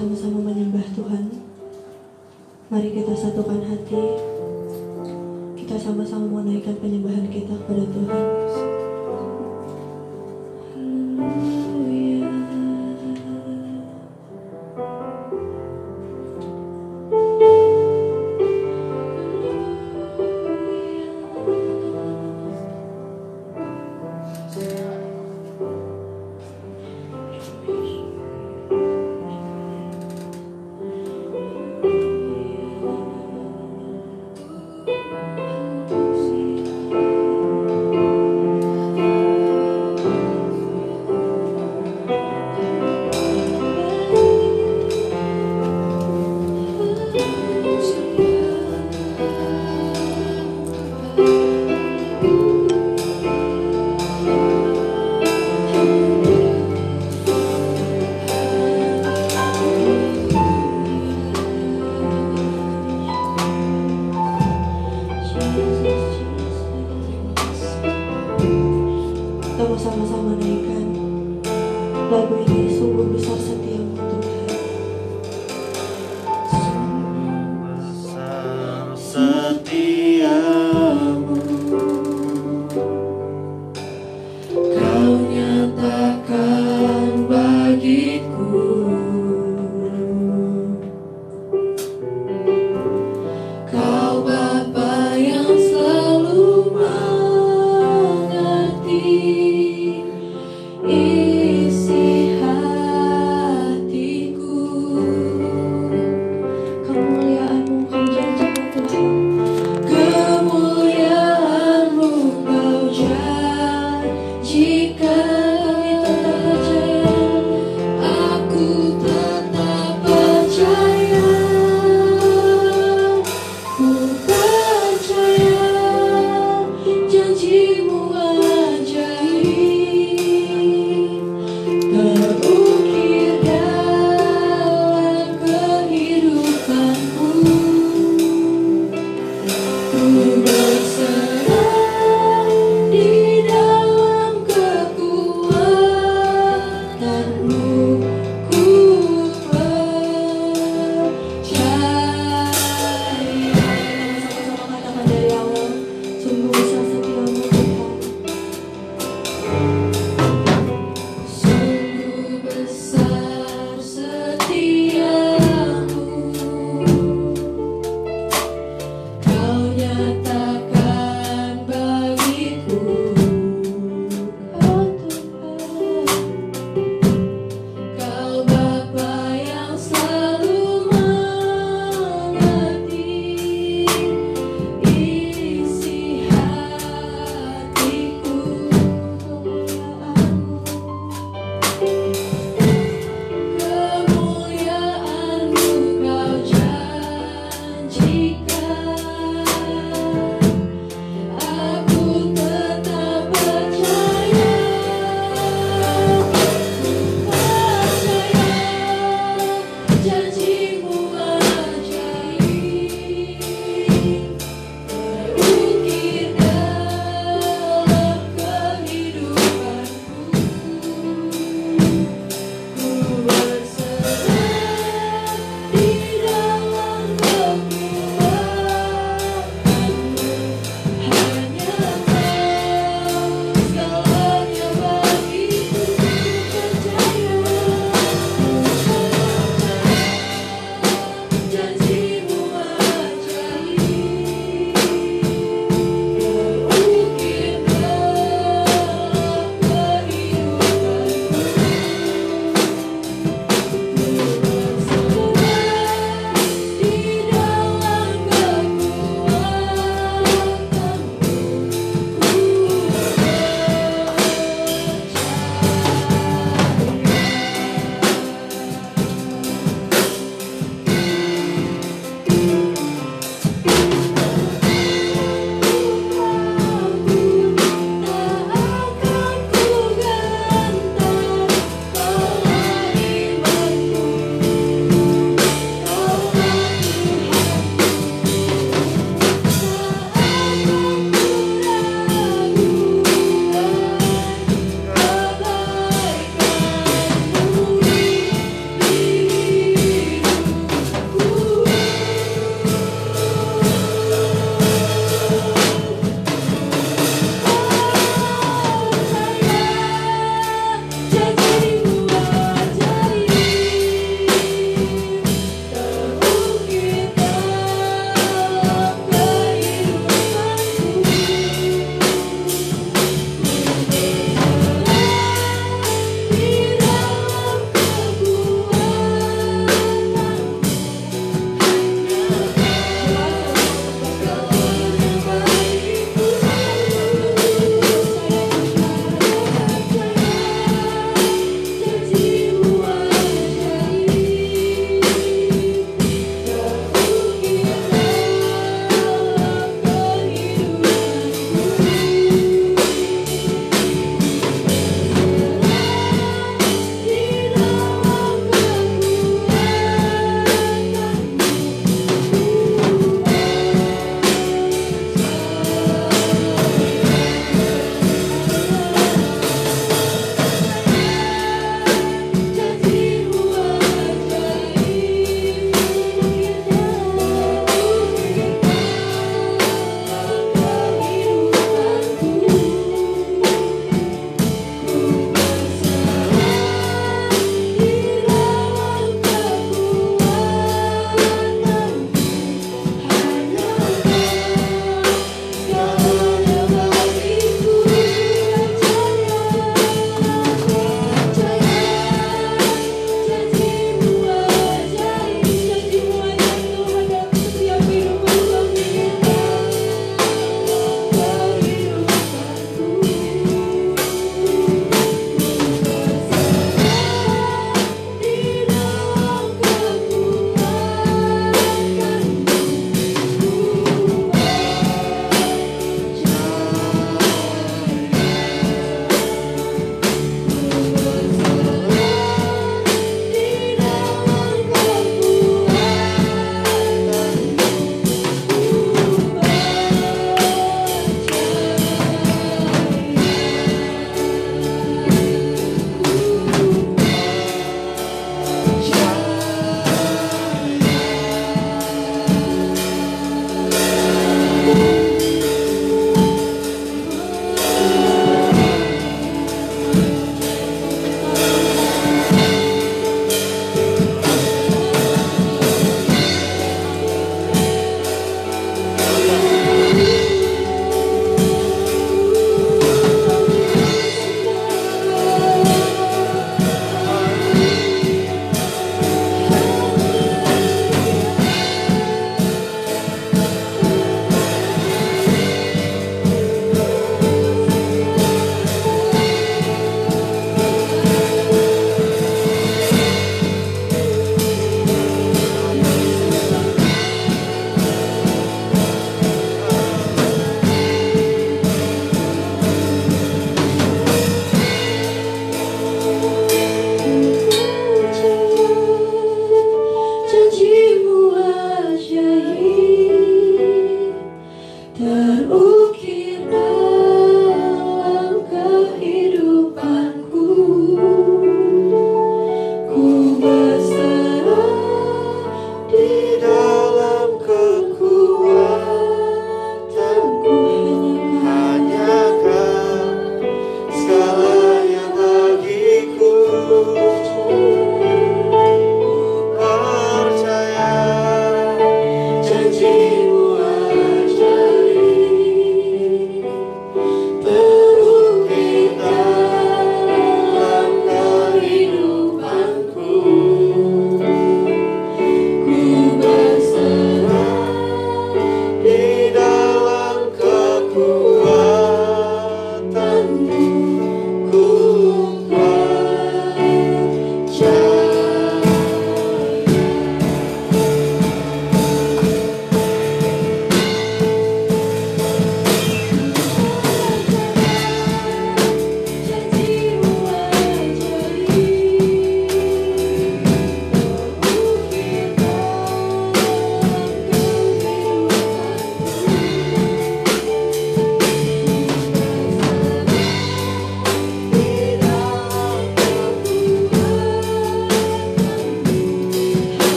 sama-sama menyembah Tuhan. Mari kita satukan hati. Kita sama-sama menaikkan penyembahan kita kepada Tuhan. Sama-sama naikkan lagu ini, sungguh besar setiamu Tuhan. Besar setiamu, Kau nyatakan bagiku. Kau Bapa yang selalu mengerti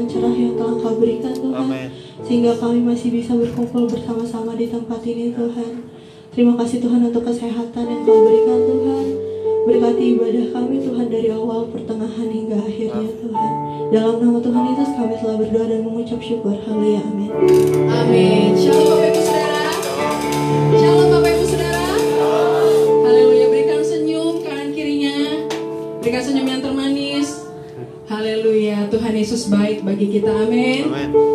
dengan cerah yang telah Kau berikan Tuhan. Amin. Sehingga kami masih bisa berkumpul bersama-sama di tempat ini Tuhan. Terima kasih Tuhan untuk kesehatan yang Kau berikan Tuhan. Berkati ibadah kami Tuhan dari awal, pertengahan hingga akhirnya Tuhan. Dalam nama Tuhan Yesus kami telah berdoa dan mengucap syukur. Haleluya, amin. Amin. Shalom Bapak Ibu Saudara. Shalom Bapak Ibu Saudara. Haleluya. Berikan senyum kanan kirinya. Berikan senyum yang termanis. Haleluya. Tuhan Yesus baik bagi kita. Amin. Amin.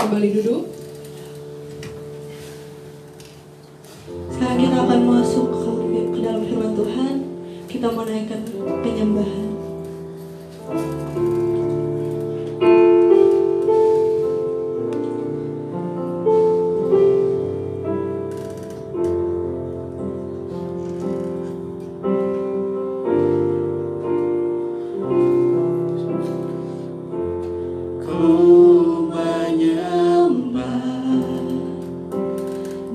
kembali duduk. Sekarang kita akan masuk ke dalam firman Tuhan. Kita menaikkan penyembahan.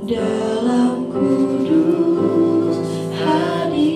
Dalam kudus hadiratmu,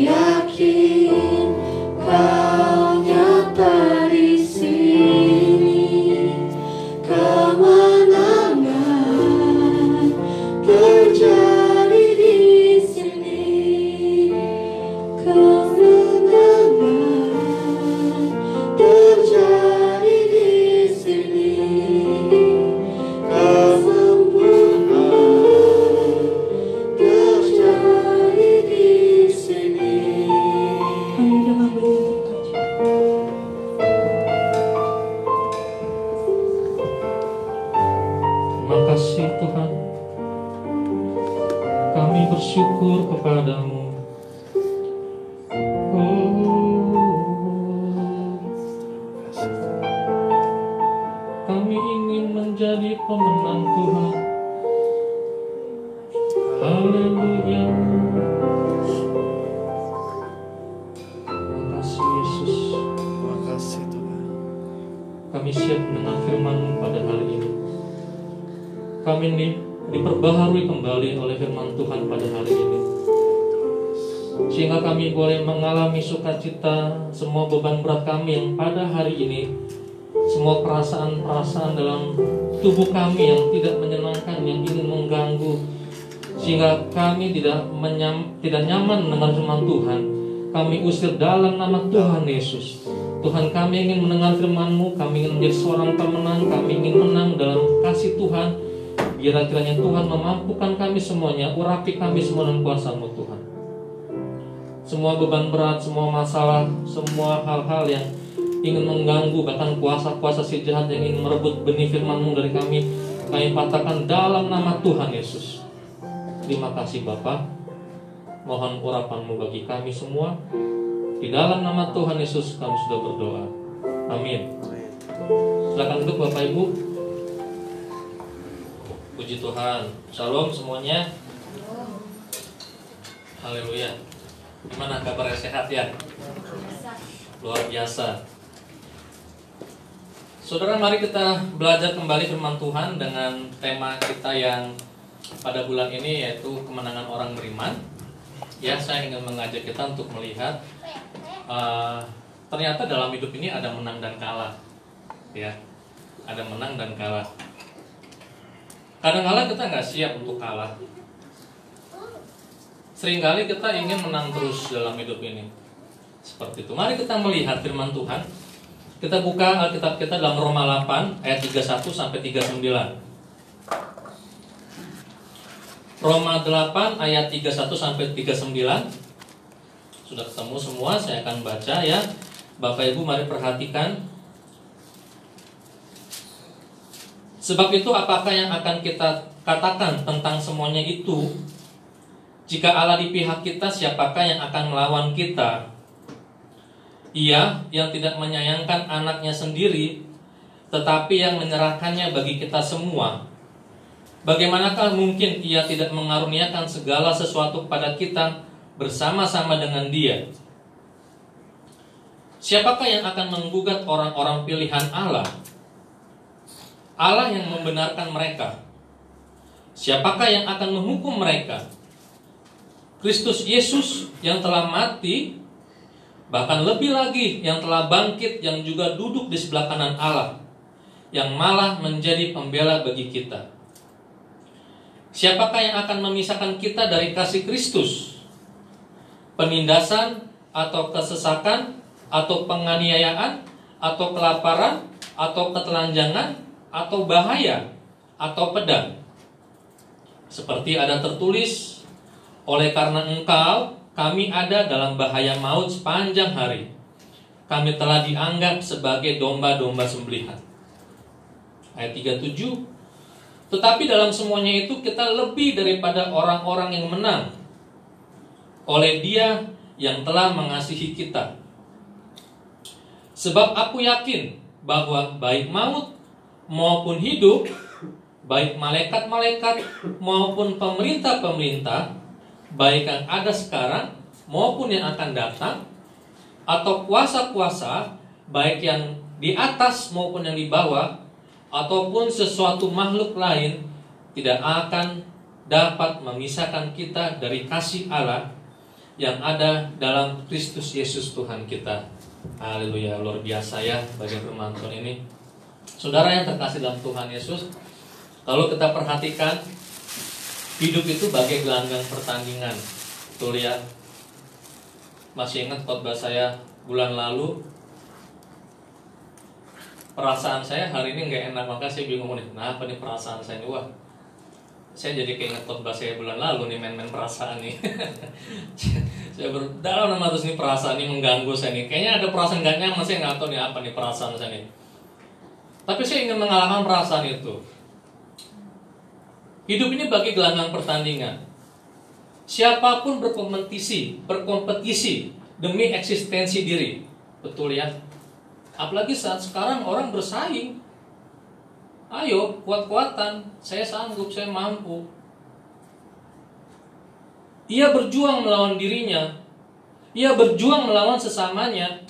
yakin Kau nyata di sini, kemenangan terjadi di sini, kemenangan terjadi di sini, kesembuhan terjadi di sini. Kami udah ngambil untuk Terima kasih Tuhan, kami bersyukur kepadamu. Kami ingin menjadi pemenang Tuhan. Haleluya. Terima kasih Yesus. Terima kasih Tuhan. Kami siap mendengar firman-Mu pada hari ini. Kami diperbaharui kembali oleh firman Tuhan pada hari ini, sehingga kami boleh mengalami sukacita semua beban berat kami yang pada hari ini, semua perasaan-perasaan dalam tubuh kami yang tidak menyenangkan, yang ingin mengganggu, sehingga kami tidak nyaman mendengar firman Tuhan. Kami usir dalam nama Tuhan Yesus. Tuhan, kami ingin mendengar firman-Mu, kami ingin menjadi seorang pemenang, kami ingin menang dalam kasih Tuhan. Biar kiranya Tuhan memampukan kami semuanya, urapi kami semua dalam kuasa-Mu Tuhan. Semua beban berat, semua masalah, semua hal-hal yang ingin mengganggu, bahkan kuasa-kuasa si jahat yang ingin merebut benih firman-Mu dari kami patahkan dalam nama Tuhan Yesus. Terima kasih Bapa. Mohon urapan-Mu bagi kami semua. Di dalam nama Tuhan Yesus kami sudah berdoa. Amin. Silakan duduk Bapak Ibu. Puji Tuhan. Shalom semuanya. Haleluya. Gimana kabarnya, sehat ya? Luar biasa. Saudara, mari kita belajar kembali firman Tuhan dengan tema kita yang pada bulan ini, yaitu kemenangan orang beriman. Ya, saya ingin mengajak kita untuk melihat ternyata dalam hidup ini ada menang dan kalah. Ya, ada menang dan kalah. Kadang-kala kita nggak siap untuk kalah. Seringkali kita ingin menang terus dalam hidup ini. Seperti itu. Mari kita melihat firman Tuhan. Kita buka Alkitab kita dalam Roma 8 ayat 31 sampai 39. Roma 8 ayat 31 sampai 39. Sudah ketemu semua, saya akan baca ya. Bapak Ibu mari perhatikan. Sebab itu apakah yang akan kita katakan tentang semuanya itu? Jika Allah di pihak kita, siapakah yang akan melawan kita? Ia yang tidak menyayangkan anaknya sendiri, tetapi yang menyerahkannya bagi kita semua. Bagaimanakah mungkin ia tidak mengaruniakan segala sesuatu kepada kita bersama-sama dengan Dia? Siapakah yang akan menggugat orang-orang pilihan Allah? Allah yang membenarkan mereka. Siapakah yang akan menghukum mereka? Kristus Yesus yang telah mati, bahkan lebih lagi yang telah bangkit, yang juga duduk di sebelah kanan Allah, yang malah menjadi pembela bagi kita. Siapakah yang akan memisahkan kita dari kasih Kristus? Penindasan atau kesesakan atau penganiayaan atau kelaparan atau ketelanjangan atau bahaya, atau pedang. Seperti ada tertulis, oleh karena engkau, kami ada dalam bahaya maut sepanjang hari. Kami telah dianggap sebagai domba-domba sembelihan. Ayat 37. Tetapi dalam semuanya itu kita lebih daripada orang-orang yang menang, oleh Dia yang telah mengasihi kita. Sebab aku yakin bahwa baik maut maupun hidup, baik malaikat-malaikat maupun pemerintah-pemerintah, baik yang ada sekarang maupun yang akan datang, atau kuasa-kuasa, baik yang di atas maupun yang di bawah, ataupun sesuatu makhluk lain, tidak akan dapat memisahkan kita dari kasih Allah yang ada dalam Kristus Yesus Tuhan kita. Haleluya, luar biasa ya bagian firman Tuhan ini. Saudara yang terkasih dalam Tuhan Yesus, kalau kita perhatikan, hidup itu bagai gelanggang pertandingan. Betul ya? Masih ingat khotbah saya bulan lalu? Perasaan saya hari ini nggak enak, maka saya bingung nih, kenapa nih perasaan saya ini? Wah, saya jadi keinget khotbah saya bulan lalu nih, main-main perasaan nih. Saya berdalam nama terus nih, perasaan ini mengganggu saya nih. Kayaknya ada perasaan nggak nyaman, saya nggak tahu nih apa nih perasaan saya nih. Tapi saya ingin mengalahkan perasaan itu. Hidup ini bagi gelanggang pertandingan. Siapapun berkompetisi demi eksistensi diri. Betul ya? Apalagi saat sekarang orang bersaing. Ayo, kuat-kuatan, saya sanggup, saya mampu. Ia berjuang melawan dirinya. Ia berjuang melawan sesamanya.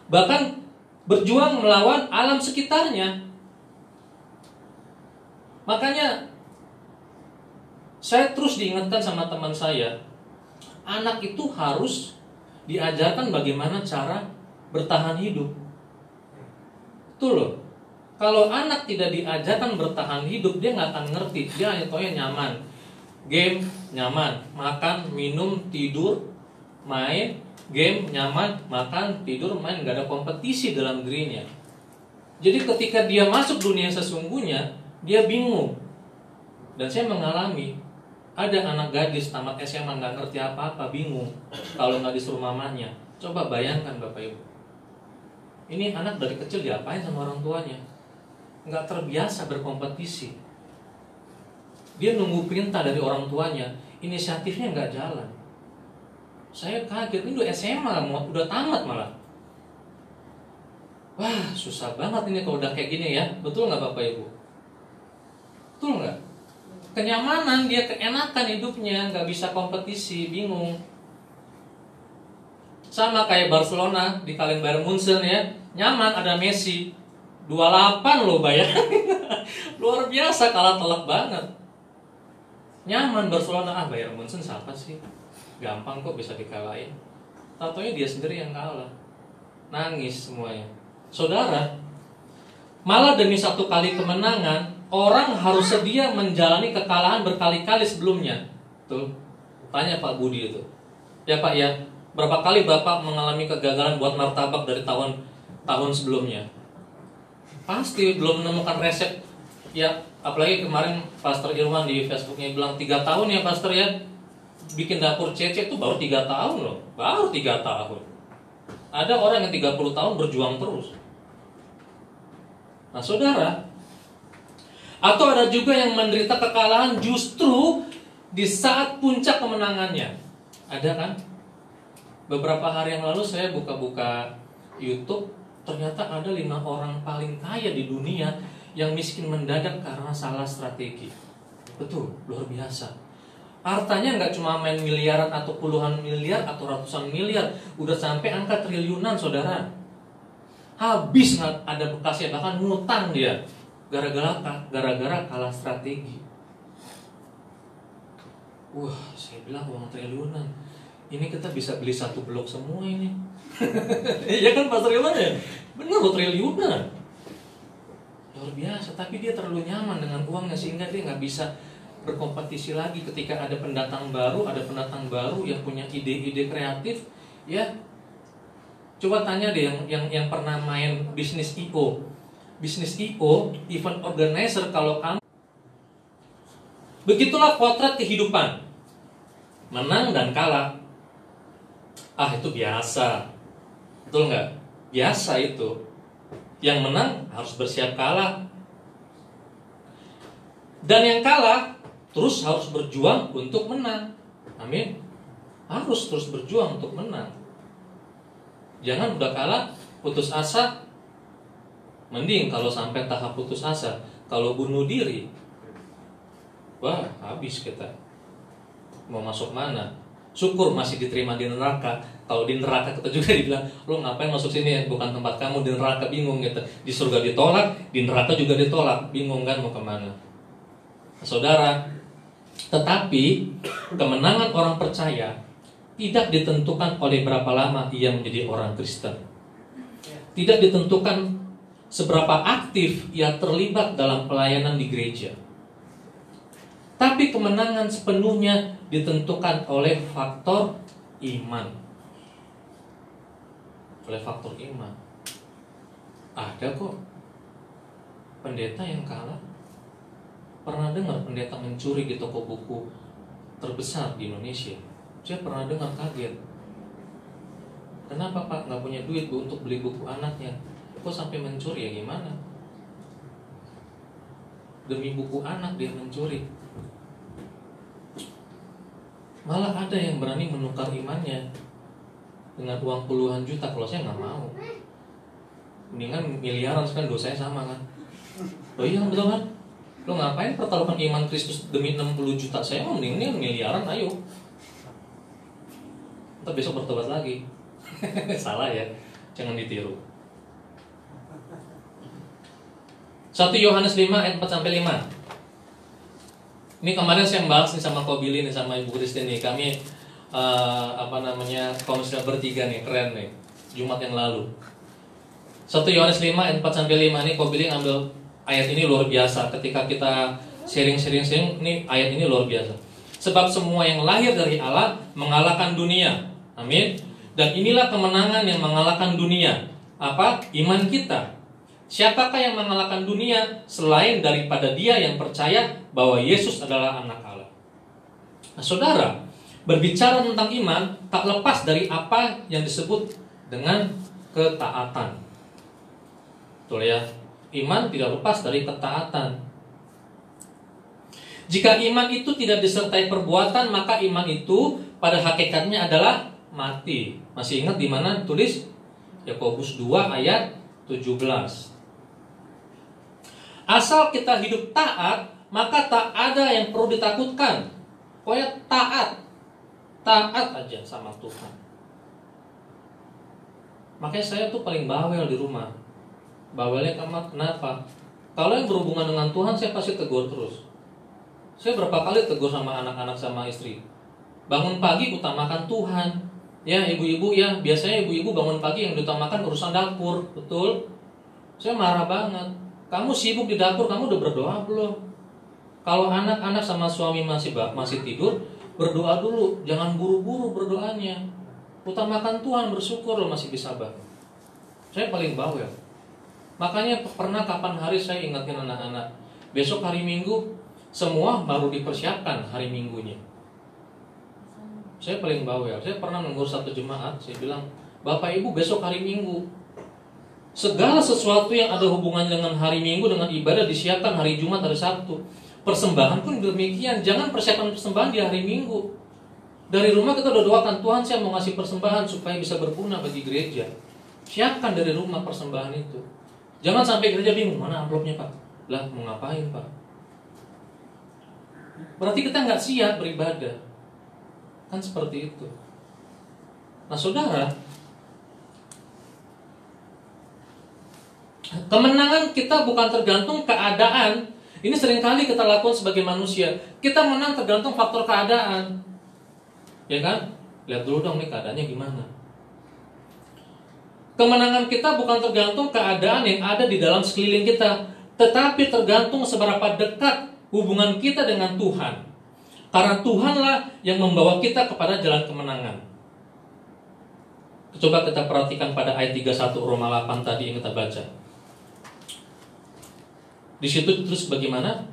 Bahkan berjuang melawan alam sekitarnya. Makanya saya terus diingatkan sama teman saya, anak itu harus diajarkan bagaimana cara bertahan hidup. Betul loh. Kalau anak tidak diajarkan bertahan hidup, dia nggak akan ngerti. Dia hanya tahu yang nyaman. Game, nyaman. Makan, minum, tidur, main. Game, nyaman. Makan, tidur, main. Nggak ada kompetisi dalam dirinya. Jadi ketika dia masuk dunia sesungguhnya, dia bingung. Dan saya mengalami, ada anak gadis tamat SMA nggak ngerti apa-apa, bingung kalau nggak disuruh mamanya. Coba bayangkan Bapak Ibu, ini anak dari kecil diapain sama orang tuanya? Nggak terbiasa berkompetisi. Dia nunggu perintah dari orang tuanya, inisiatifnya nggak jalan. Saya kaget, ini udah SMA, udah tamat malah. Wah, susah banget ini kalau udah kayak gini ya. Betul nggak Bapak Ibu? Betul nggak? Kenyamanan, dia keenakan hidupnya, nggak bisa kompetisi, bingung. Sama kayak Barcelona di kaleng Bayern Munchen ya, nyaman ada Messi, 28 loh bayangin. Luar biasa, kalah telak banget. Nyaman Barcelona, Bayern Munchen siapa sih? Gampang kok bisa dikalahin. Tatonya dia sendiri yang kalah. Nangis semuanya. Saudara, malah demi satu kali kemenangan, orang harus sedia menjalani kekalahan berkali-kali sebelumnya. Tuh, tanya Pak Budi itu. Ya Pak ya, berapa kali Bapak mengalami kegagalan buat martabak dari tahun sebelumnya? Pasti belum menemukan resep. Ya, apalagi kemarin Pastor Irwan di Facebooknya bilang 3 tahun ya Pastor ya, bikin dapur Cece itu baru 3 tahun loh. Baru 3 tahun. Ada orang yang 30 tahun berjuang terus. Nah saudara, atau ada juga yang menderita kekalahan justru di saat puncak kemenangannya. Ada kan? Beberapa hari yang lalu saya buka-buka YouTube, ternyata ada 5 orang paling kaya di dunia yang miskin mendadak karena salah strategi. Betul, luar biasa. Hartanya nggak cuma main miliaran atau puluhan miliar atau ratusan miliar, udah sampai angka triliunan saudara. Habis nggak ada bekasnya, bahkan ngutang dia. Gara-gara kalah strategi. Wah, saya bilang uang triliunan. Ini kita bisa beli 1 blok semua ini. Iya kan Pastor Iwan ya? Bener loh, triliunan. Luar biasa, tapi dia terlalu nyaman dengan uangnya sehingga dia nggak bisa berkompetisi lagi ketika ada pendatang baru yang punya ide-ide kreatif, ya. Coba tanya deh yang pernah main bisnis IO. Bisnis IO, event organizer, kalau kamu. Begitulah potret kehidupan. Menang dan kalah. Itu biasa. Betul nggak? Biasa itu. Yang menang harus bersiap kalah. Dan yang kalah terus harus berjuang untuk menang. Amin. Harus terus berjuang untuk menang. Jangan udah kalah, putus asa. Mending kalau sampai tahap putus asa. Kalau bunuh diri, wah habis kita. Mau masuk mana? Syukur masih diterima di neraka. Kalau di neraka kita juga dibilang, lo ngapain masuk sini, bukan tempat kamu. Di neraka bingung gitu. Di surga ditolak, di neraka juga ditolak. Bingung kan mau kemana. Saudara, tetapi kemenangan orang percaya tidak ditentukan oleh berapa lama ia menjadi orang Kristen. Tidak ditentukan seberapa aktif ia terlibat dalam pelayanan di gereja. Tapi kemenangan sepenuhnya ditentukan oleh faktor iman. Oleh faktor iman. Ada kok pendeta yang kalah. Pernah dengar pendeta mencuri di toko buku terbesar di Indonesia? Saya pernah dengar, kaget. Kenapa Pak nggak punya duit Bu untuk beli buku anaknya? Kok sampai mencuri, ya gimana? Demi buku anak dia mencuri. Malah ada yang berani menukar imannya dengan uang puluhan juta. Kalau saya nggak mau. Mendingan miliaran, kan dosanya sama kan. Oh iya betul kan? Lo ngapain pertaruhkan iman Kristus demi 60 juta? Saya mau mendingan miliaran, ayo. Ntar besok bertobat lagi. Salah ya, jangan ditiru. 1 Yohanes 5 ayat 4-5. Ini kemarin saya bahas nih sama Kobili nih, sama Ibu Kristin nih. Kami komisi bertiga nih, keren nih. Jumat yang lalu. 1 Yohanes 5 ayat 4-5 nih, Kobili ngambil ayat ini luar biasa. Ketika kita sharing, nih ayat ini luar biasa. Sebab semua yang lahir dari Allah mengalahkan dunia. Amin. Dan inilah kemenangan yang mengalahkan dunia. Apa? Iman kita. Siapakah yang mengalahkan dunia selain daripada dia yang percaya bahwa Yesus adalah anak Allah? Nah, saudara, berbicara tentang iman tak lepas dari apa yang disebut dengan ketaatan. Betul ya? Iman tidak lepas dari ketaatan. Jika iman itu tidak disertai perbuatan, maka iman itu pada hakikatnya adalah mati. Masih ingat di mana tulis? Yakobus 2 ayat 17. Asal kita hidup taat, maka tak ada yang perlu ditakutkan. Pokoknya taat aja sama Tuhan. Makanya saya tuh paling bawel di rumah. Bawelnya kenapa? Kalau yang berhubungan dengan Tuhan saya pasti tegur terus. Saya berapa kali tegur sama anak-anak sama istri. Bangun pagi utamakan Tuhan. Ya ibu-ibu ya, biasanya ibu-ibu bangun pagi yang diutamakan urusan dapur. Betul? Saya marah banget. Kamu sibuk di dapur, kamu udah berdoa belum? Kalau anak-anak sama suami masih tidur, berdoa dulu. Jangan buru-buru berdoanya. Utamakan Tuhan, bersyukur lo masih bisa bangun. Saya paling bawel. Makanya pernah kapan hari saya ingatin anak-anak, besok hari Minggu semua baru dipersiapkan hari Minggunya. Saya paling bawel. Saya pernah menegur satu jemaat, saya bilang, Bapak Ibu besok hari Minggu, segala sesuatu yang ada hubungannya dengan hari Minggu, dengan ibadah disiapkan hari Jumat, hari Sabtu. Persembahan pun demikian. Jangan persiapkan persembahan di hari Minggu. Dari rumah kita udah doakan, Tuhan saya mau ngasih persembahan supaya bisa berguna bagi gereja. Siapkan dari rumah persembahan itu. Jangan sampai gereja bingung, mana amplopnya Pak? Lah mau ngapain Pak? Berarti kita nggak siap beribadah. Kan seperti itu. Nah saudara, kemenangan kita bukan tergantung keadaan. Ini seringkali kita lakukan sebagai manusia. Kita menang tergantung faktor keadaan. Ya kan? Lihat dulu dong nih keadaannya gimana. Kemenangan kita bukan tergantung keadaan yang ada di dalam sekeliling kita, tetapi tergantung seberapa dekat hubungan kita dengan Tuhan. Karena Tuhanlah yang membawa kita kepada jalan kemenangan. Coba kita perhatikan pada ayat 31 Roma 8 tadi yang kita baca. Di situ terus bagaimana?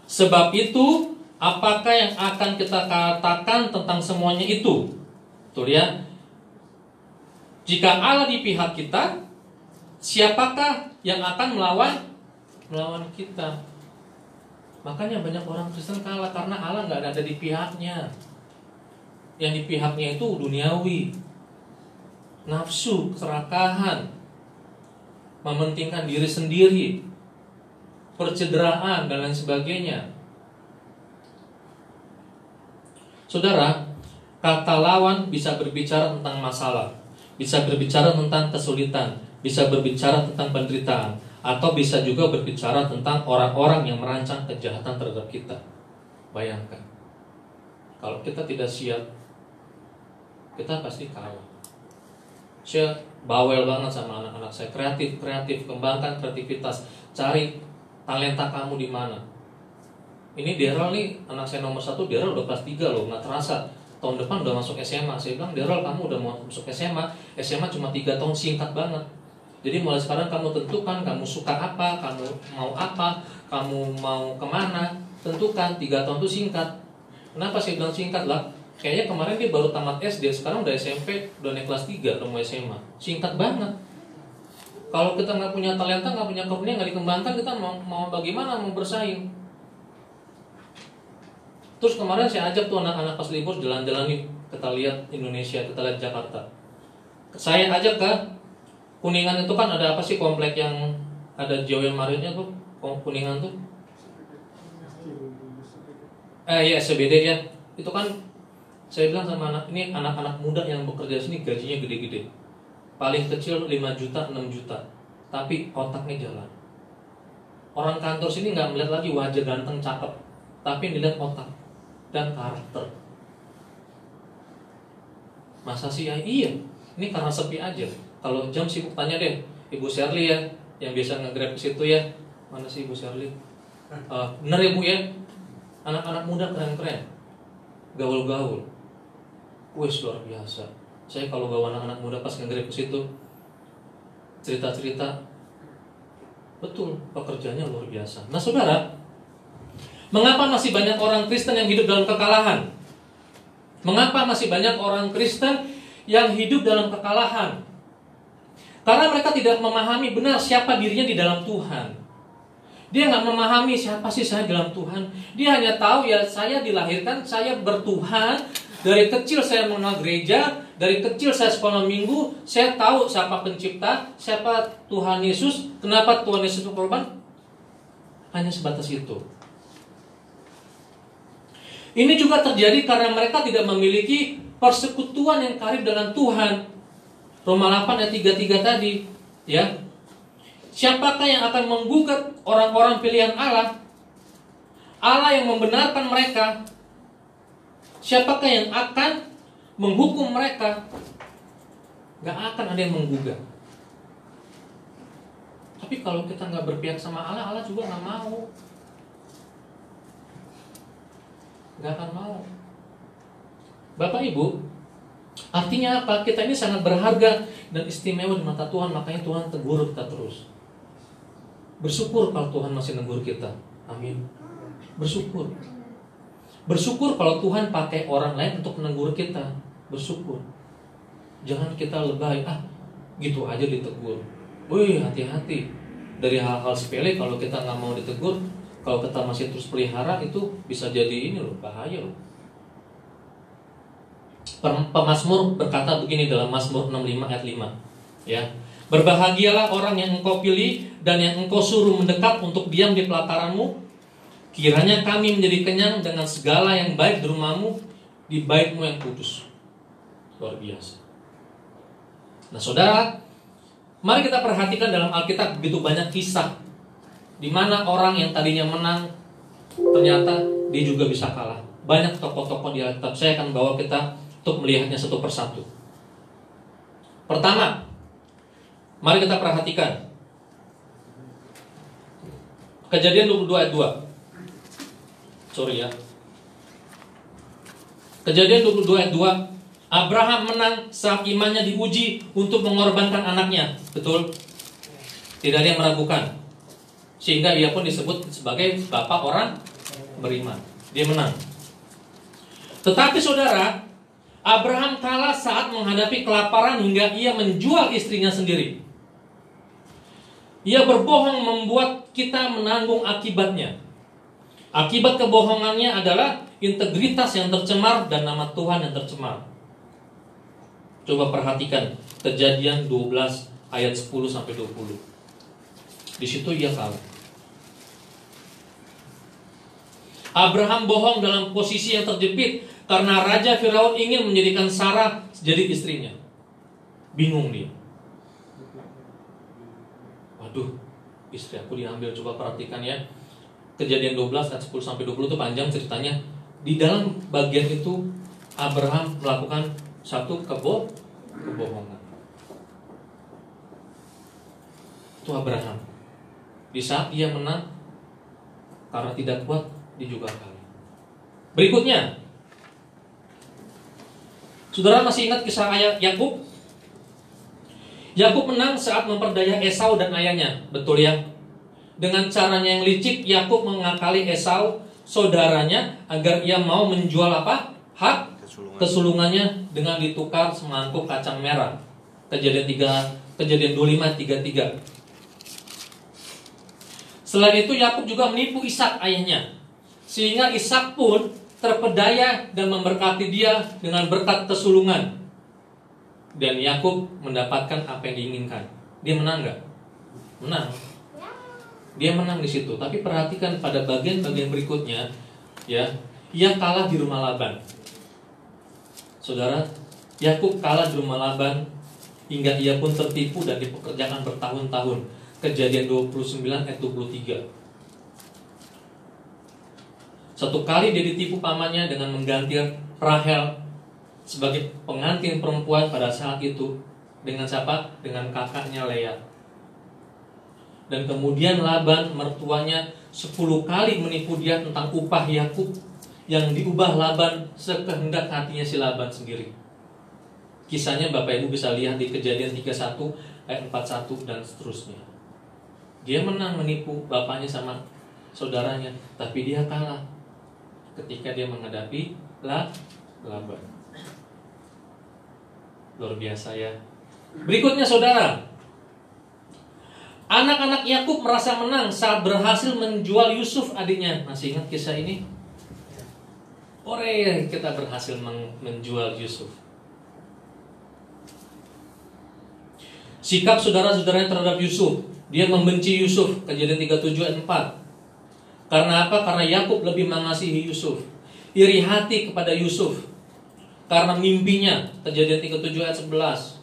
Sebab itu, apakah yang akan kita katakan tentang semuanya itu? Tuh ya. Jika Allah di pihak kita, siapakah yang akan melawan kita? Makanya banyak orang Kristen kalah karena Allah nggak ada di pihaknya. Yang di pihaknya itu duniawi, nafsu, keserakahan, mementingkan diri sendiri, percederaan dan lain sebagainya. Saudara, kata lawan bisa berbicara tentang masalah, bisa berbicara tentang kesulitan, bisa berbicara tentang penderitaan, atau bisa juga berbicara tentang orang-orang yang merancang kejahatan terhadap kita. Bayangkan, kalau kita tidak siap kita pasti kalah. Saya bawel banget sama anak-anak saya, kreatif, kembangkan kreativitas, cari talenta kamu di mana. Ini Daryl nih, anak saya nomor 1, Daryl udah kelas 3 loh, nggak terasa. Tahun depan udah masuk SMA. Saya bilang, Daryl kamu udah mau masuk SMA cuma 3 tahun, singkat banget. Jadi mulai sekarang kamu tentukan, kamu suka apa, kamu mau kemana, tentukan. 3 tahun itu singkat. Kenapa saya bilang singkat lah? Kayaknya kemarin dia baru tamat SD, sekarang udah SMP, udah naik kelas 3, udah mau SMA. Singkat banget. Kalau kita nggak punya talenta, nggak punya keahlian, nggak dikembangkan, kita mau bagaimana, mau bersaing? Terus kemarin saya ajak tuh anak-anak pas libur jalan-jalan nih, kita lihat Indonesia, kita lihat Jakarta. Saya ajak ke Kuningan, itu kan ada apa sih komplek yang ada Joy Marriott-nya tuh, Kuningan tuh? Ya SCBD ya. Itu kan saya bilang sama anak-anak muda yang bekerja di sini gajinya gede-gede. Paling kecil 5 juta, 6 juta. Tapi otaknya jalan. Orang kantor sini nggak melihat lagi wajah ganteng, cakep, tapi dilihat otak dan karakter. Masa sih? Iya. Ini karena sepi aja. Kalau jam sibuk, tanya deh Ibu Shirley ya, yang biasa nge-grab ke situ ya. Mana sih Ibu Shirley? Bener ya Bu ya? Anak-anak muda keren-keren, gaul-gaul. Wes luar biasa. Saya kalau bawa anak-anak muda pas nge-grab ke situ, cerita-cerita, betul pekerjaannya luar biasa. Nah saudara, mengapa masih banyak orang Kristen yang hidup dalam kekalahan? Mengapa masih banyak orang Kristen yang hidup dalam kekalahan? Karena mereka tidak memahami benar siapa dirinya di dalam Tuhan. Dia nggak memahami siapa sih saya dalam Tuhan. Dia hanya tahu ya saya dilahirkan, saya bertuhan. Dari kecil saya mengenal gereja, dari kecil saya sekolah minggu, saya tahu siapa pencipta, siapa Tuhan Yesus, kenapa Tuhan Yesus berkorban. Hanya sebatas itu. Ini juga terjadi karena mereka tidak memiliki persekutuan yang karib dengan Tuhan. Roma 8 ayat 33 tadi, ya. Siapakah yang akan menggugat orang-orang pilihan Allah? Allah yang membenarkan mereka. Siapakah yang akan menghukum mereka? Gak akan ada yang menggugat. Tapi kalau kita gak berpihak sama Allah, Allah juga gak mau. Gak akan mau. Bapak Ibu, artinya apa? Kita ini sangat berharga dan istimewa di mata Tuhan. Makanya Tuhan tegur kita terus. Bersyukur kalau Tuhan masih negur kita. Amin. Bersyukur. Bersyukur kalau Tuhan pakai orang lain untuk menegur kita. Bersyukur. Jangan kita lebay, gitu aja ditegur. Wih, hati-hati. Dari hal-hal sepele kalau kita nggak mau ditegur, kalau kita masih terus pelihara, itu bisa jadi ini loh, bahaya loh. Pemazmur berkata begini dalam Mazmur 65 ayat 5, ya. Berbahagialah orang yang engkau pilih dan yang engkau suruh mendekat untuk diam di pelataranmu. Kiranya kami menjadi kenyang dengan segala yang baik di rumahmu, di baitmu yang kudus. Luar biasa. Nah saudara, mari kita perhatikan dalam Alkitab begitu banyak kisah di mana orang yang tadinya menang ternyata dia juga bisa kalah. Banyak tokoh-tokoh di Alkitab. Saya akan bawa kita untuk melihatnya satu persatu. Pertama, mari kita perhatikan Kejadian 22 ayat 2. Sorry ya. Kejadian 22 ayat 2. Abraham menang saat imannya diuji untuk mengorbankan anaknya. Betul? Tidak ada yang meragukan. Sehingga ia pun disebut sebagai bapak orang beriman. Dia menang. Tetapi saudara, Abraham kalah saat menghadapi kelaparan hingga ia menjual istrinya sendiri. Ia berbohong membuat kita menanggung akibatnya. Akibat kebohongannya adalah integritas yang tercemar dan nama Tuhan yang tercemar. Coba perhatikan Kejadian 12 ayat 10 sampai 20. Di situ ia kalah. Abraham bohong dalam posisi yang terjepit karena Raja Firaun ingin menjadikan Sarah jadi istrinya. Bingung dia. Waduh, istri aku diambil. Coba perhatikan ya. Kejadian 12 ayat 10 sampai 20 itu panjang ceritanya. Di dalam bagian itu Abraham melakukan satu kebohongan. Itu Abraham. Di saat dia menang, karena tidak kuat, dia juga kalah. Berikutnya, saudara masih ingat kisah ayah Yakub? Yakub menang saat memperdaya Esau dan ayahnya, betul ya? Dengan caranya yang licik, Yakub mengakali Esau, saudaranya, agar ia mau menjual apa? Hak kesulungannya dengan ditukar semangkuk kacang merah. Kejadian 25:33. Selain itu, Yakub juga menipu Ishak ayahnya, sehingga Ishak pun terpedaya dan memberkati dia dengan berkat kesulungan. Dan Yakub mendapatkan apa yang diinginkan. Dia menang nggak? Menang. Dia menang di situ. Tapi perhatikan pada bagian-bagian berikutnya, ya, ia kalah di rumah Laban. Saudara, Yakub kalah di rumah Laban hingga ia pun tertipu dan dipekerjakan bertahun-tahun. Kejadian 29 ayat 23. Satu kali dia ditipu pamannya dengan mengganti Rahel sebagai pengantin perempuan pada saat itu. Dengan siapa? Dengan kakaknya Lea. Dan kemudian Laban mertuanya 10 kali menipu dia tentang upah Yakub yang diubah Laban sekehendak hatinya si Laban sendiri. Kisahnya Bapak Ibu bisa lihat di Kejadian 31 ayat 41 dan seterusnya. Dia menang menipu bapaknya sama saudaranya, tapi dia kalah ketika dia menghadapi Laban. Luar biasa ya. Berikutnya saudara, anak-anak Yakub merasa menang saat berhasil menjual Yusuf adiknya. Masih ingat kisah ini? Ore, kita berhasil menjual Yusuf. Sikap saudara-saudaranya terhadap Yusuf, dia membenci Yusuf. Kejadian 37 ayat 4. Karena apa? Karena Yakub lebih mengasihi Yusuf. Iri hati kepada Yusuf karena mimpinya. Kejadian 37 ayat 11.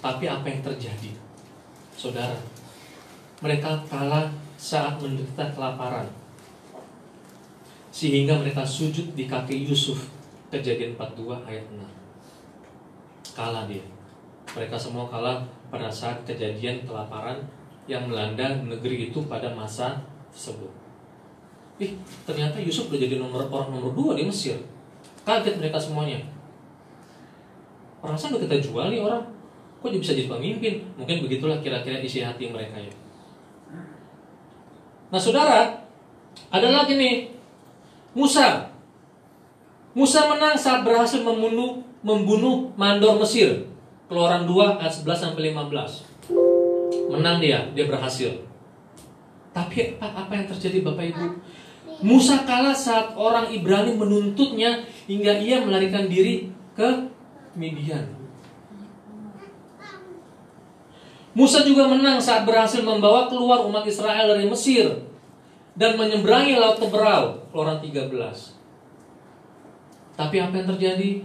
Tapi apa yang terjadi? Saudara, mereka kalah saat menderita kelaparan, sehingga mereka sujud di kaki Yusuf. Kejadian 42 ayat 6. Kalah dia. Mereka semua kalah pada saat kejadian kelaparan yang melanda negeri itu pada masa tersebut. Ternyata Yusuf udah jadi orang nomor 2 di Mesir. Kaget mereka semuanya. Perasaan udah kita jual nih orang, kok dia bisa jadi pemimpin? Mungkin begitulah kira-kira isi hati mereka ya. Nah saudara, ada lagi nih, Musa. Musa menang saat berhasil membunuh mandor Mesir. Keluaran 2 ayat 11-15. Menang dia berhasil. Tapi apa yang terjadi Bapak Ibu? Musa kalah saat orang Ibrani menuntutnya hingga ia melarikan diri ke Midian. Musa juga menang saat berhasil membawa keluar umat Israel dari Mesir dan menyeberangi Laut Teberau. Keluaran 13. Tapi apa yang terjadi?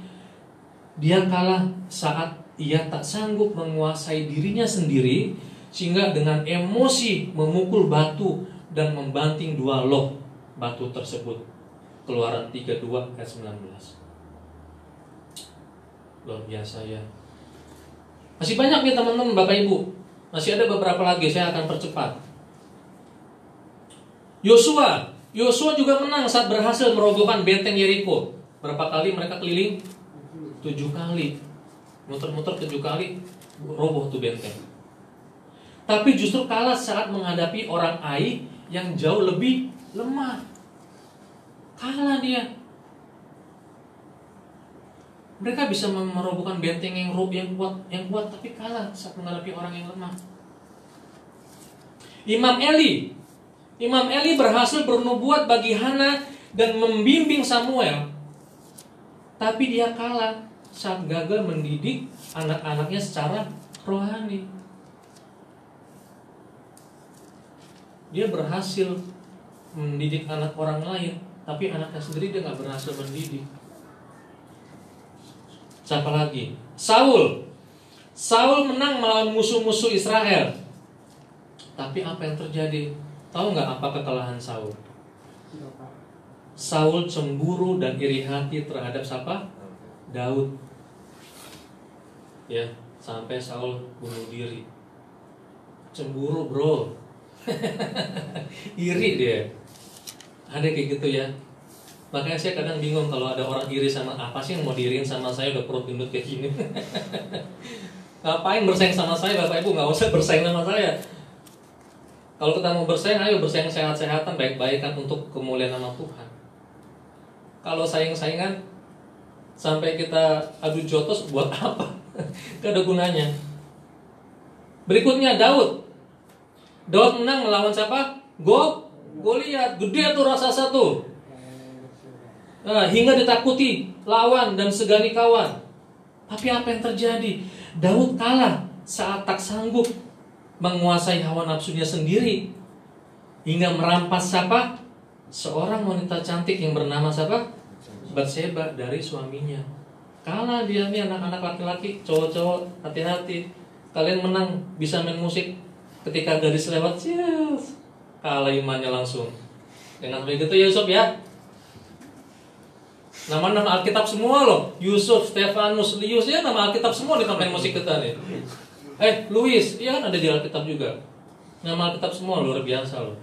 Dia kalah saat ia tak sanggup menguasai dirinya sendiri, sehingga dengan emosi memukul batu dan membanting 2 loh batu tersebut. Keluaran 32 ayat 19. Luar biasa ya. Masih banyak nih teman-teman, Bapak Ibu. Masih ada beberapa lagi, saya akan percepat. Yosua juga menang saat berhasil merobohkan benteng Yeriko. Berapa kali mereka keliling? 7 kali. Muter-muter 7 kali, roboh tuh benteng. Tapi justru kalah saat menghadapi orang Ai yang jauh lebih lemah. Kalah dia. Mereka bisa merobohkan benteng yang kuat, tapi kalah saat menghadapi orang yang lemah. Imam Eli berhasil bernubuat bagi Hana dan membimbing Samuel. Tapi dia kalah saat gagal mendidik anak-anaknya secara rohani. Dia berhasil mendidik anak orang lain, tapi anaknya sendiri dia gak berhasil mendidik. Siapa lagi? Saul menang melawan musuh-musuh Israel. Tapi apa yang terjadi? Tahu gak apa kekalahan Saul? Saul cemburu dan iri hati terhadap siapa? Daud. Ya, sampai Saul bunuh diri. Cemburu, bro. Iri dia. Ada kayak gitu ya. Makanya saya kadang bingung kalau ada orang iri sama apa sih yang mau diiriin sama saya, udah perut gendut kayak gini. Ngapain bersaing sama saya, Bapak Ibu? Nggak usah bersaing sama saya. Kalau kita mau bersaing, ayo bersaing sehat-sehatan, baik-baikan untuk kemuliaan nama Tuhan. Kalau saing-saingan sampai kita adu jotos, buat apa? Gak ada gunanya. Berikutnya Daud menang melawan siapa? Goliat. Gede tuh raksasa tuh. Nah, hingga ditakuti lawan dan segani kawan. Tapi apa yang terjadi? Daud kalah saat tak sanggup menguasai hawa nafsunya sendiri, hingga merampas siapa? Seorang wanita cantik yang bernama siapa? Batseba dari suaminya. Kalah dia nih, anak-anak laki-laki, cowok-cowok, hati-hati. Kalian menang bisa main musik, ketika gadis lewat, yes, kalah imannya langsung. Dengan begitu Yusuf ya. Nama-nama Alkitab semua loh. Yusuf, Stefanus, Lius, ya nama Alkitab semua ditambahin musik kita nih. Louis, iya kan ada di Alkitab juga. Nama Alkitab semua luar biasa loh.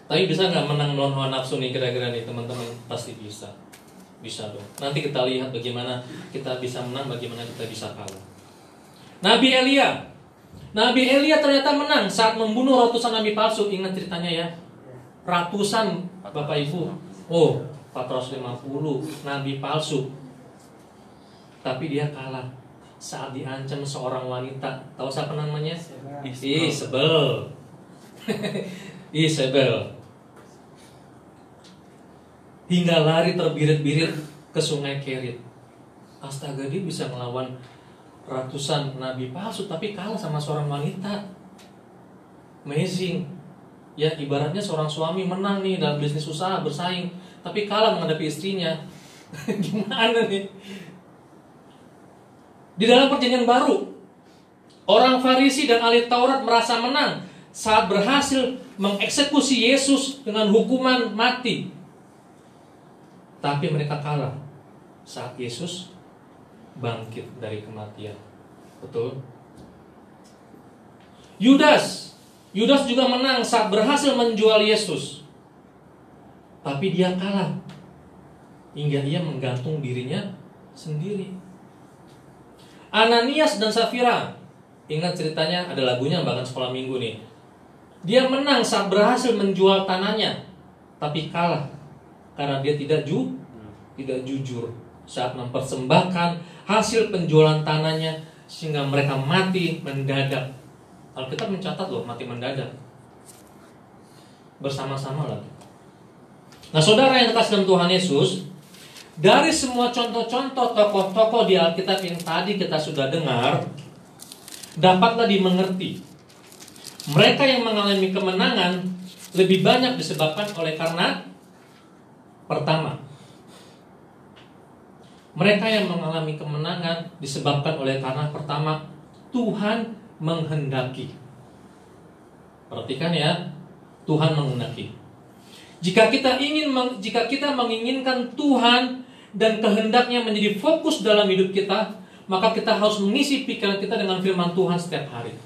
Tapi bisa nggak menang melawan hawa nafsu nih kira-kira nih teman-teman? Pasti bisa. Bisa dong. Nanti kita lihat bagaimana kita bisa menang, bagaimana kita bisa kalah. Nabi Elia ternyata menang saat membunuh ratusan nabi palsu. Ingat ceritanya ya. Ratusan Bapak Ibu. 450 nabi palsu. Tapi dia kalah saat diancam seorang wanita. Tahu siapa namanya? Isabel. Isabel. Hingga lari terbirit-birit ke sungai Kerit. Astaga, dia bisa melawan ratusan nabi palsu tapi kalah sama seorang wanita. Amazing. Ya, ibaratnya seorang suami menang nih dalam bisnis usaha, bersaing, tapi kalah menghadapi istrinya. Gimana nih? Di dalam perjanjian baru, orang Farisi dan ahli Taurat merasa menang saat berhasil mengeksekusi Yesus dengan hukuman mati. Tapi mereka kalah saat Yesus bangkit dari kematian. Betul? Yudas juga menang saat berhasil menjual Yesus. Tapi dia kalah hingga dia menggantung dirinya sendiri. Ananias dan Safira, ingat ceritanya, ada lagunya bahkan sekolah minggu nih. Dia menang saat berhasil menjual tanahnya, tapi kalah karena dia tidak jujur saat mempersembahkan hasil penjualan tanahnya, sehingga mereka mati mendadak. Alkitab mencatat loh, mati mendadak. Bersama-sama lagi. Nah, saudara yang dikasih dalam Tuhan Yesus, dari semua contoh-contoh tokoh-tokoh di Alkitab yang tadi kita sudah dengar, dapatlah dimengerti. Mereka yang mengalami kemenangan lebih banyak disebabkan oleh karena pertama, mereka yang mengalami kemenangan disebabkan oleh karena pertama, Tuhan menghendaki. Perhatikan ya, Tuhan menghendaki. Jika kita menginginkan Tuhan dan kehendaknya menjadi fokus dalam hidup kita, maka kita harus mengisi pikiran kita dengan firman Tuhan setiap hari.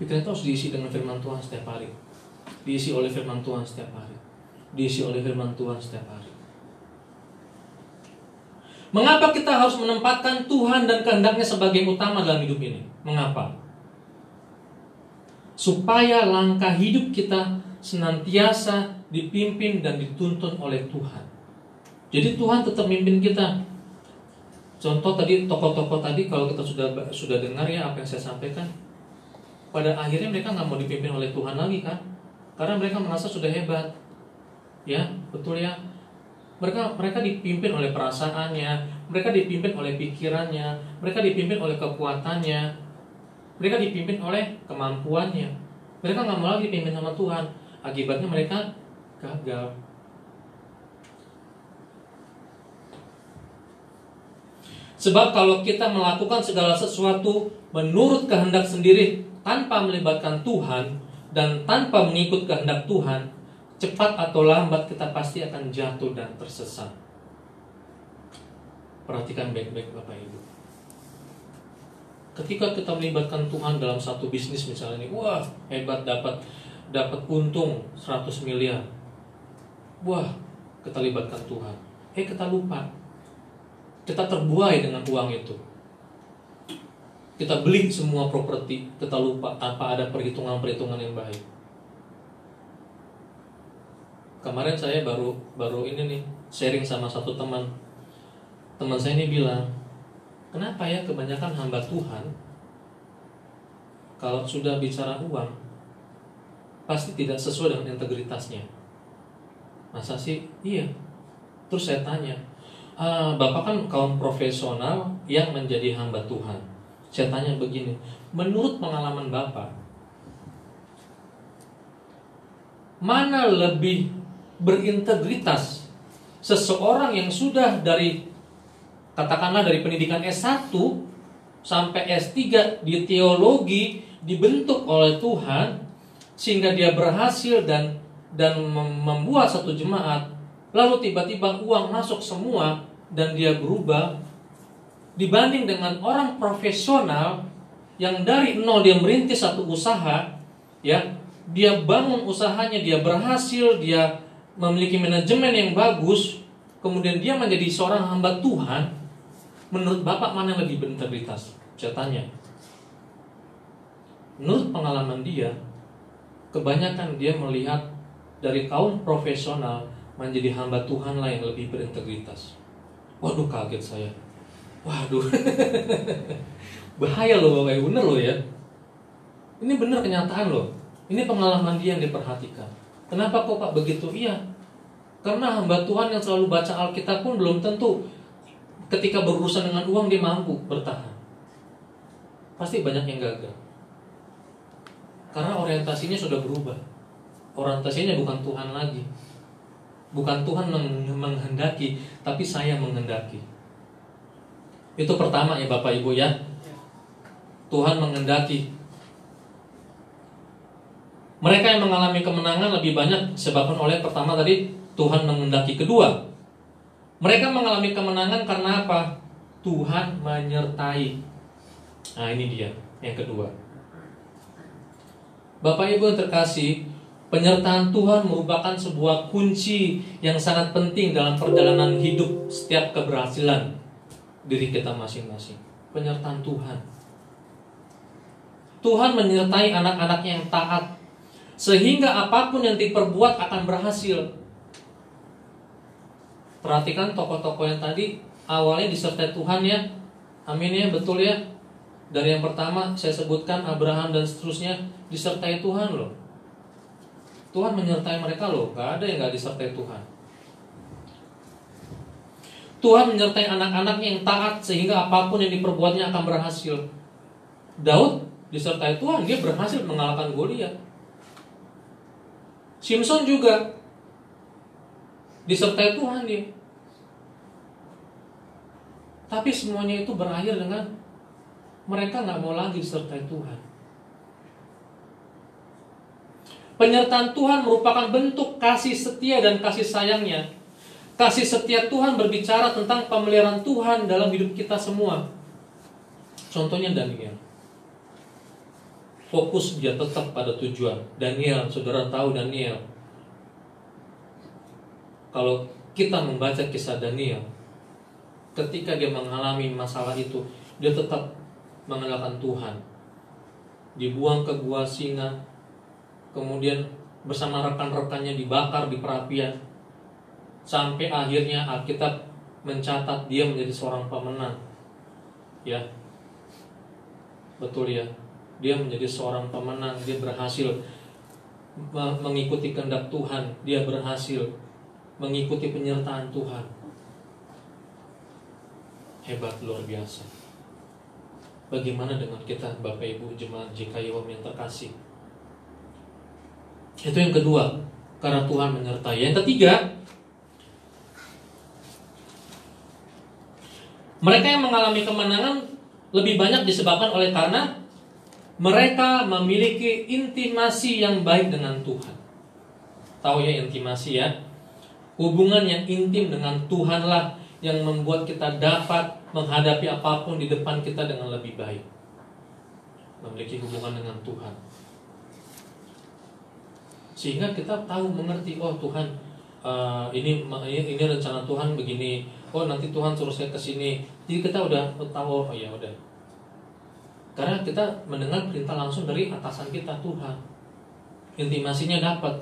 Pikiran kita harus diisi dengan firman Tuhan setiap hari. Diisi oleh firman Tuhan setiap hari. Diisi oleh firman Tuhan setiap hari. Mengapa kita harus menempatkan Tuhan dan kehendaknya sebagai utama dalam hidup ini? Mengapa? Supaya langkah hidup kita senantiasa dipimpin dan dituntun oleh Tuhan. Jadi Tuhan tetap mimpin kita. Contoh tadi, tokoh-tokoh tadi, kalau kita sudah dengar ya apa yang saya sampaikan, pada akhirnya mereka nggak mau dipimpin oleh Tuhan lagi kan? Karena mereka merasa sudah hebat. Ya, betul ya. Mereka dipimpin oleh perasaannya, mereka dipimpin oleh pikirannya, mereka dipimpin oleh kekuatannya, mereka dipimpin oleh kemampuannya. Mereka nggak mau lagi dipimpin sama Tuhan. Akibatnya mereka gagal. Sebab kalau kita melakukan segala sesuatu menurut kehendak sendiri tanpa melibatkan Tuhan dan tanpa mengikut kehendak Tuhan, cepat atau lambat kita pasti akan jatuh dan tersesat. Perhatikan baik-baik Bapak Ibu. Ketika kita melibatkan Tuhan dalam satu bisnis misalnya nih, wah hebat, dapat untung 100 miliar. Wah, kita libatkan Tuhan. Kita lupa. Kita terbuai dengan uang itu. Kita beli semua properti, kita lupa tanpa ada perhitungan-perhitungan yang baik. Kemarin saya baru ini nih sharing sama satu teman. Teman saya ini bilang, kenapa ya kebanyakan hamba Tuhan kalau sudah bicara uang pasti tidak sesuai dengan integritasnya. Masa sih? Iya. Terus saya tanya, Bapak kan kaum profesional yang menjadi hamba Tuhan. Saya tanya begini, menurut pengalaman Bapak, mana lebih berintegritas seseorang yang sudah katakanlah dari pendidikan S1 sampai S3 di teologi, dibentuk oleh Tuhan sehingga dia berhasil dan membuat satu jemaat, lalu tiba-tiba uang masuk semua dan dia berubah, dibanding dengan orang profesional yang dari nol dia merintis satu usaha, ya, dia bangun usahanya, dia berhasil, dia memiliki manajemen yang bagus, kemudian dia menjadi seorang hamba Tuhan. Menurut Bapak mana yang lebih berintegritas? Saya tanya. Menurut pengalaman dia, kebanyakan dia melihat dari kaum profesional menjadi hamba Tuhan lah yang lebih berintegritas. Waduh, kaget saya. Waduh. Bahaya loh Bapak Ibu, bener loh ya. Ini bener kenyataan loh. Ini pengalaman dia yang diperhatikan. Kenapa kok Pak begitu? Iya. Karena hamba Tuhan yang selalu baca Alkitab pun belum tentu ketika berurusan dengan uang dia mampu bertahan. Pasti banyak yang gagal. Karena orientasinya sudah berubah. Orientasinya bukan Tuhan lagi. Bukan Tuhan menghendaki, tapi saya menghendaki. Itu pertama ya Bapak Ibu ya. Tuhan menghendaki. Mereka yang mengalami kemenangan lebih banyak disebabkan oleh pertama tadi Tuhan menghendaki. Kedua, mereka mengalami kemenangan karena apa? Tuhan menyertai. Nah ini dia yang kedua. Bapak Ibu yang terkasih, penyertaan Tuhan merupakan sebuah kunci yang sangat penting dalam perjalanan hidup setiap keberhasilan diri kita masing-masing. Penyertaan Tuhan. Tuhan menyertai anak-anaknya yang taat, sehingga apapun yang diperbuat akan berhasil. Perhatikan tokoh-tokoh yang tadi awalnya disertai Tuhan ya. Amin ya, betul ya. Dari yang pertama saya sebutkan Abraham dan seterusnya disertai Tuhan loh. Tuhan menyertai mereka loh. Gak ada yang gak disertai Tuhan. Tuhan menyertai anak-anaknya yang taat sehingga apapun yang diperbuatnya akan berhasil. Daud disertai Tuhan, dia berhasil mengalahkan Goliat. Simpson juga disertai Tuhan dia. Tapi semuanya itu berakhir dengan mereka gak mau lagi disertai Tuhan. Penyertaan Tuhan merupakan bentuk kasih setia dan kasih sayangnya. Kasih setia Tuhan berbicara tentang pemeliharaan Tuhan dalam hidup kita semua. Contohnya Daniel. Fokus dia tetap pada tujuan. Daniel, saudara tahu Daniel. Kalau kita membaca kisah Daniel, ketika dia mengalami masalah itu, dia tetap mengandalkan Tuhan. Dibuang ke gua singa, kemudian bersama rekan-rekannya dibakar di perapian, sampai akhirnya Alkitab mencatat dia menjadi seorang pemenang. Ya, betul ya. Dia menjadi seorang pemenang. Dia berhasil mengikuti kehendak Tuhan. Dia berhasil mengikuti penyertaan Tuhan. Hebat, luar biasa. Bagaimana dengan kita Bapak Ibu jemaat GKI yang terkasih? Itu yang kedua, karena Tuhan menyertai. Yang ketiga, mereka yang mengalami kemenangan lebih banyak disebabkan oleh karena mereka memiliki intimasi yang baik dengan Tuhan. Tahu ya intimasi ya? Hubungan yang intim dengan Tuhanlah yang membuat kita dapat menghadapi apapun di depan kita dengan lebih baik. Memiliki hubungan dengan Tuhan. Sehingga kita tahu, mengerti, oh Tuhan, ini rencana Tuhan begini. Oh nanti Tuhan suruh saya ke sini. Jadi kita udah tahu, oh ya udah. Karena kita mendengar perintah langsung dari atasan kita, Tuhan. Intimasinya dapat.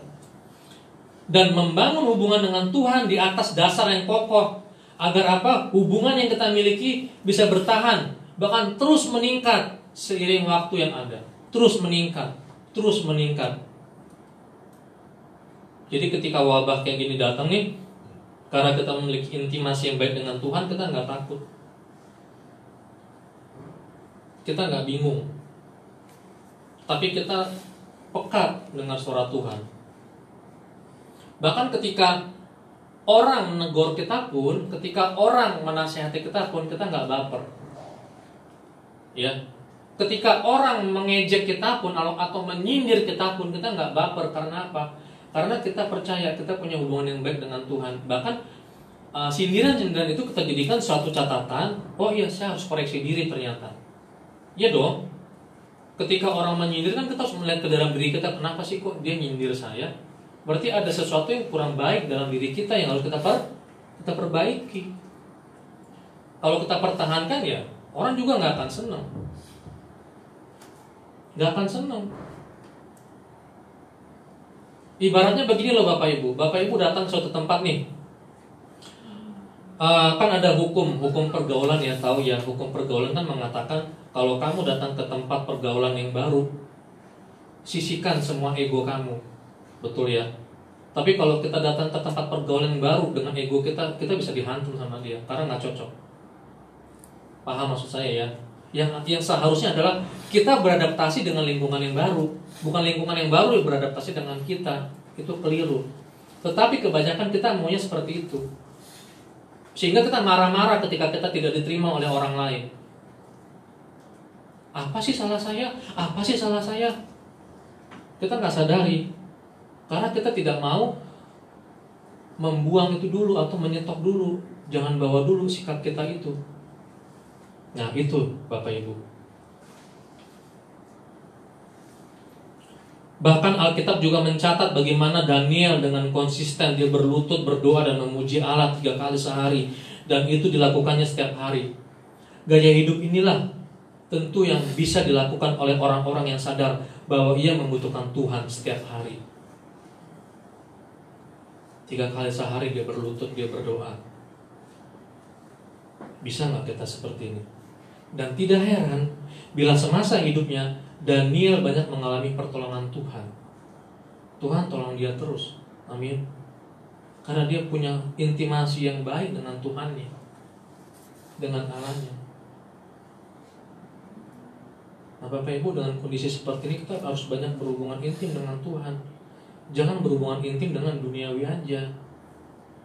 Dan membangun hubungan dengan Tuhan di atas dasar yang kokoh. Agar apa? Hubungan yang kita miliki bisa bertahan, bahkan terus meningkat seiring waktu yang ada. Terus meningkat, terus meningkat. Jadi ketika wabah kayak gini datang nih, karena kita memiliki intimasi yang baik dengan Tuhan, kita nggak takut. Kita nggak bingung. Tapi kita pekat dengan suara Tuhan. Bahkan ketika orang menegur kita pun, ketika orang menasihati kita pun, kita nggak baper. Ya, ketika orang mengejek kita pun atau menyindir kita pun, kita nggak baper. Karena apa? Karena kita percaya kita punya hubungan yang baik dengan Tuhan. Bahkan sindiran-sindiran itu kita jadikan suatu catatan. Oh iya, saya harus koreksi diri ternyata. Iya dong. Ketika orang menyindir kan kita harus melihat ke dalam diri kita. Kenapa sih kok dia nyindir saya? Berarti ada sesuatu yang kurang baik dalam diri kita yang harus kita perbaiki. Kalau kita pertahankan ya, orang juga nggak akan senang. Nggak akan senang. Ibaratnya begini loh Bapak Ibu. Bapak Ibu datang ke suatu tempat nih. Kan ada hukum pergaulan ya, tahu ya. Hukum pergaulan kan mengatakan kalau kamu datang ke tempat pergaulan yang baru, sisihkan semua ego kamu. Betul ya. Tapi kalau kita datang ke tempat pergaulan yang baru dengan ego kita bisa dihantam sama dia karena nggak cocok. Paham maksud saya ya? Yang seharusnya adalah kita beradaptasi dengan lingkungan yang baru, bukan lingkungan yang baru yang beradaptasi dengan kita. Itu keliru. Tetapi kebanyakan kita maunya seperti itu. Sehingga kita marah-marah ketika kita tidak diterima oleh orang lain. Apa sih salah saya? Apa sih salah saya? Kita nggak sadari. Karena kita tidak mau membuang itu dulu atau menyetop dulu. Jangan bawa dulu sikap kita itu. Nah itu Bapak Ibu. Bahkan Alkitab juga mencatat bagaimana Daniel dengan konsisten dia berlutut, berdoa dan memuji Allah 3 kali sehari. Dan itu dilakukannya setiap hari. Gaya hidup inilah tentu yang bisa dilakukan oleh orang-orang yang sadar bahwa ia membutuhkan Tuhan setiap hari. 3 kali sehari dia berlutut, dia berdoa. Bisa gak kita seperti ini? Dan tidak heran bila semasa hidupnya Daniel banyak mengalami pertolongan Tuhan. Tuhan tolong dia terus. Amin. Karena dia punya intimasi yang baik dengan Tuhannya, dengan Allahnya. Nah Bapak Ibu, dengan kondisi seperti ini kita harus banyak berhubungan intim dengan Tuhan. Jangan berhubungan intim dengan duniawi aja.